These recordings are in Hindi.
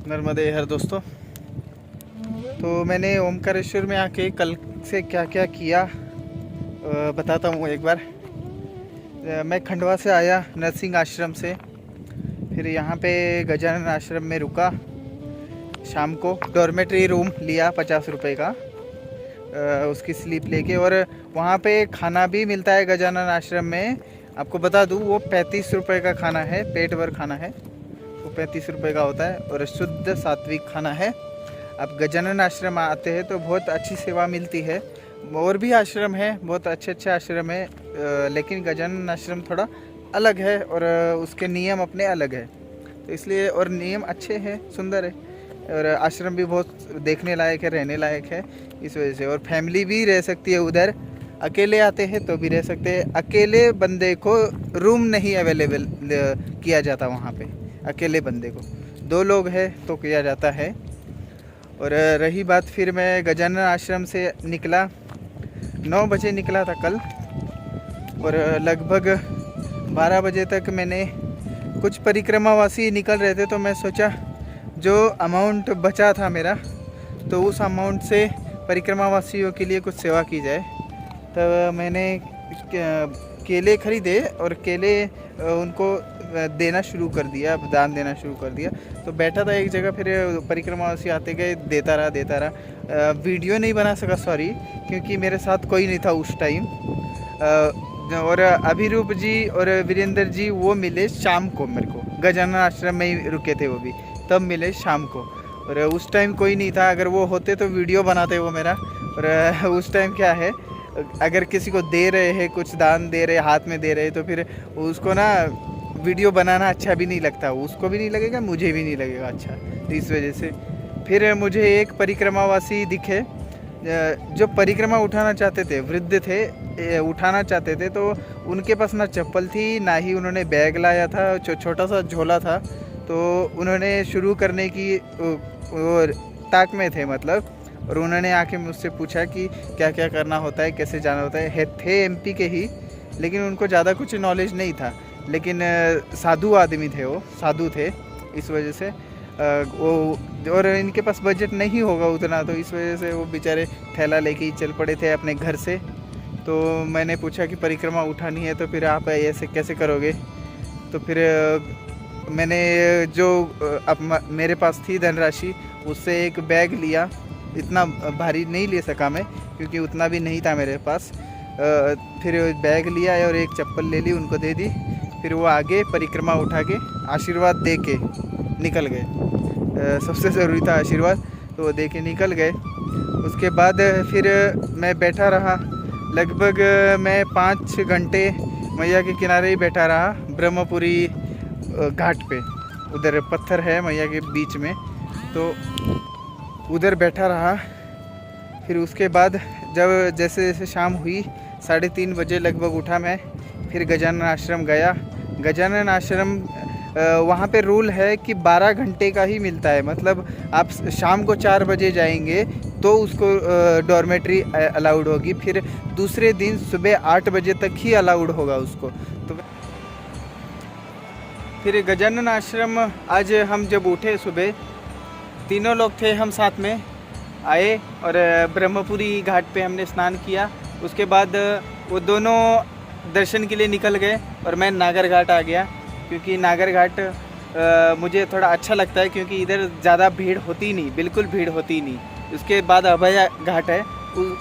नर्मदे हर दोस्तों। तो मैंने ओमकारेश्वर में आके कल से क्या क्या किया बताता हूँ एक बार। मैं खंडवा से आया नरसिंह आश्रम से, फिर यहाँ पे गजानन आश्रम में रुका। शाम को डॉर्मेट्री रूम लिया 50 रुपये का, उसकी स्लीप लेके। और वहाँ पे खाना भी मिलता है गजानन आश्रम में। आपको बता दूँ वो 35 रुपये का खाना है, पेट भर खाना है। वो 35 रुपये का होता है और शुद्ध सात्विक खाना है। आप गजानन आश्रम आते हैं तो बहुत अच्छी सेवा मिलती है। और भी आश्रम है, बहुत अच्छे आश्रम है, लेकिन गजानन आश्रम थोड़ा अलग है और उसके नियम अपने अलग है, तो इसलिए। और नियम अच्छे हैं, सुंदर है, और आश्रम भी बहुत देखने लायक है, रहने लायक है, इस वजह से। और फैमिली भी रह सकती है उधर। अकेले आते हैं तो भी रह सकते हैं। अकेले बंदे को रूम नहीं अवेलेबल किया जाता वहाँ पे। अकेले बंदे को 2 लोग हैं तो किया जाता है। और रही बात, फिर मैं गजानन आश्रम से निकला, 9 बजे निकला था कल, और लगभग 12 बजे तक मैंने, कुछ परिक्रमावासी निकल रहे थे तो मैं सोचा जो अमाउंट बचा था मेरा, तो उस अमाउंट से परिक्रमावासियों के लिए कुछ सेवा की जाए। तो मैंने केले खरीदे और केले उनको देना शुरू कर दिया, दान देना शुरू कर दिया। तो बैठा था एक जगह, फिर परिक्रमावासी आते गए, देता रहा। वीडियो नहीं बना सका, सॉरी, क्योंकि मेरे साथ कोई नहीं था उस टाइम। और अभिरूप जी और वीरेंद्र जी वो मिले शाम को मेरे को, गजानन आश्रम में ही रुके थे वो भी, तब मिले शाम को। और उस टाइम कोई नहीं था, अगर वो होते तो वीडियो बनाते वो मेरा। और उस टाइम क्या है, अगर किसी को दे रहे हैं, कुछ दान दे रहे, हाथ में दे रहे, तो फिर उसको ना वीडियो बनाना अच्छा भी नहीं लगता, उसको भी नहीं लगेगा, मुझे भी नहीं लगेगा अच्छा। तो इस वजह से फिर मुझे एक परिक्रमावासी दिखे जो परिक्रमा उठाना चाहते थे, वृद्ध थे, उठाना चाहते थे। तो उनके पास ना चप्पल थी, ना ही उन्होंने बैग लाया था, छोटा सा झोला था। तो उन्होंने शुरू करने की ताक में थे मतलब। और उन्होंने आके मुझसे पूछा कि क्या क्या करना होता है, कैसे जाना होता है। थे एमपी के ही, लेकिन उनको ज़्यादा कुछ नॉलेज नहीं था। लेकिन साधु आदमी थे, वो साधु थे, इस वजह से वो। और इनके पास बजट नहीं होगा उतना, तो इस वजह से वो बेचारे थैला लेके ही चल पड़े थे अपने घर से। तो मैंने पूछा कि परिक्रमा उठानी है तो फिर आप ऐसे कैसे करोगे। तो फिर मैंने जो अब मेरे पास थी धनराशि, उससे एक बैग लिया। इतना भारी नहीं ले सका मैं, क्योंकि उतना भी नहीं था मेरे पास। फिर बैग लिया और एक चप्पल ले ली, उनको दे दी। फिर वो आगे परिक्रमा उठा के आशीर्वाद दे के निकल गए। सबसे ज़रूरी था आशीर्वाद, तो वो दे के निकल गए। उसके बाद फिर मैं बैठा रहा, लगभग मैं 5 घंटे मैया के किनारे ही बैठा रहा, ब्रह्मपुरी घाट पे। उधर पत्थर है मैया के बीच में, तो उधर बैठा रहा। फिर उसके बाद जब जैसे जैसे शाम हुई, 3:30 बजे लगभग उठा मैं, फिर गजानन आश्रम गया। गजानन आश्रम वहाँ पे रूल है कि 12 घंटे का ही मिलता है। मतलब आप शाम को 4 बजे जाएंगे तो उसको डॉर्मेट्री अलाउड होगी, फिर दूसरे दिन सुबह 8 बजे तक ही अलाउड होगा उसको। तो फिर गजानन आश्रम आज हम जब उठे सुबह, 3 लोग थे हम साथ में आए, और ब्रह्मपुरी घाट पे हमने स्नान किया। उसके बाद वो दोनों दर्शन के लिए निकल गए और मैं नागर घाट आ गया, क्योंकि नागर घाट मुझे थोड़ा अच्छा लगता है, क्योंकि इधर ज़्यादा भीड़ होती नहीं, बिल्कुल भीड़ होती नहीं। उसके बाद अभय घाट है,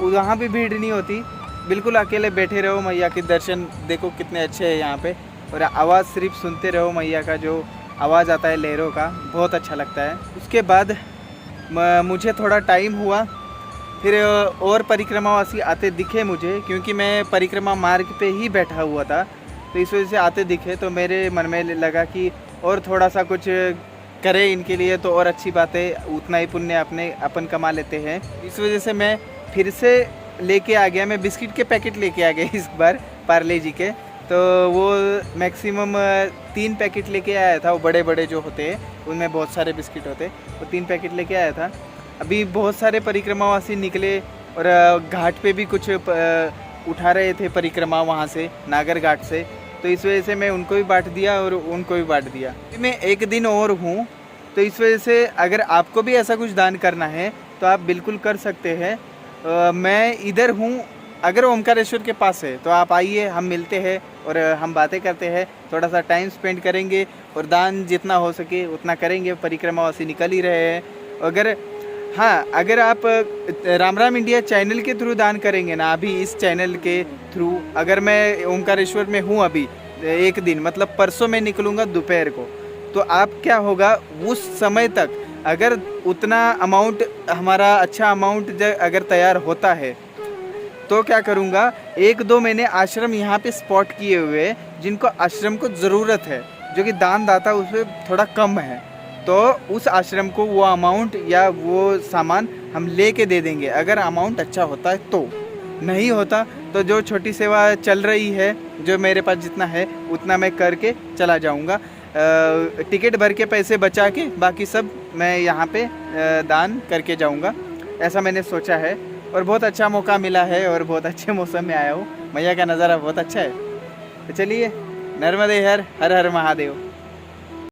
वहाँ भी भीड़ नहीं होती, बिल्कुल अकेले बैठे रहो, मैया के दर्शन देखो कितने अच्छे हैं यहाँ पे। और आवाज़ सिर्फ सुनते रहो, मैया का जो आवाज़ आता है लहरों का, बहुत अच्छा लगता है। उसके बाद मुझे थोड़ा टाइम हुआ, फिर और परिक्रमावासी आते दिखे मुझे, क्योंकि मैं परिक्रमा मार्ग पे ही बैठा हुआ था, तो इस वजह से आते दिखे। तो मेरे मन में लगा कि और थोड़ा सा कुछ करें इनके लिए, तो और अच्छी बात है, उतना ही पुण्य अपन कमा लेते हैं। इस वजह से मैं फिर से लेके आ गया। मैं बिस्किट के पैकेट लेके आ गया इस बार, पार्ले जी के। तो वो मैक्सिमम 3 पैकेट लेके आया था, वो बड़े बड़े जो होते हैं, उनमें बहुत सारे बिस्किट होते, वो 3 पैकेट लेके आया था। अभी बहुत सारे परिक्रमावासी निकले और घाट पे भी कुछ उठा रहे थे परिक्रमा वहाँ से, नागर घाट से। तो इस वजह से मैं उनको भी बांट दिया और उनको भी बांट दिया। मैं एक दिन और हूँ, तो इस वजह से अगर आपको भी ऐसा कुछ दान करना है तो आप बिल्कुल कर सकते हैं। मैं इधर हूँ, अगर ओमकारेश्वर के पास है तो आप आइए, हम मिलते हैं और हम बातें करते हैं, थोड़ा सा टाइम स्पेंड करेंगे और दान जितना हो सके उतना करेंगे। परिक्रमावासी निकल ही रहे हैं। अगर आप राम राम इंडिया चैनल के थ्रू दान करेंगे ना, अभी इस चैनल के थ्रू, अगर मैं ओमकारेश्वर में हूँ अभी एक दिन, मतलब परसों मैं निकलूँगा दोपहर को, तो आप क्या होगा उस समय तक अगर उतना अमाउंट, हमारा अच्छा अमाउंट अगर तैयार होता है तो क्या करूँगा, 1-2 मैंने आश्रम यहाँ पे स्पॉट किए हुए हैं जिनको आश्रम को ज़रूरत है, जो कि दान दाता उसमें थोड़ा कम है, तो उस आश्रम को वो अमाउंट या वो सामान हम ले के दे देंगे अगर अमाउंट अच्छा होता है तो। नहीं होता तो जो छोटी सेवा चल रही है, जो मेरे पास जितना है उतना मैं करके चला जाऊँगा। टिकट भर के पैसे बचा के बाकी सब मैं यहाँ पे दान करके जाऊँगा, ऐसा मैंने सोचा है। और बहुत अच्छा मौका मिला है और बहुत अच्छे मौसम में आया हूँ, मैया का नज़ारा बहुत अच्छा है। तो चलिए, नर्मदे हर हर हर महादेव।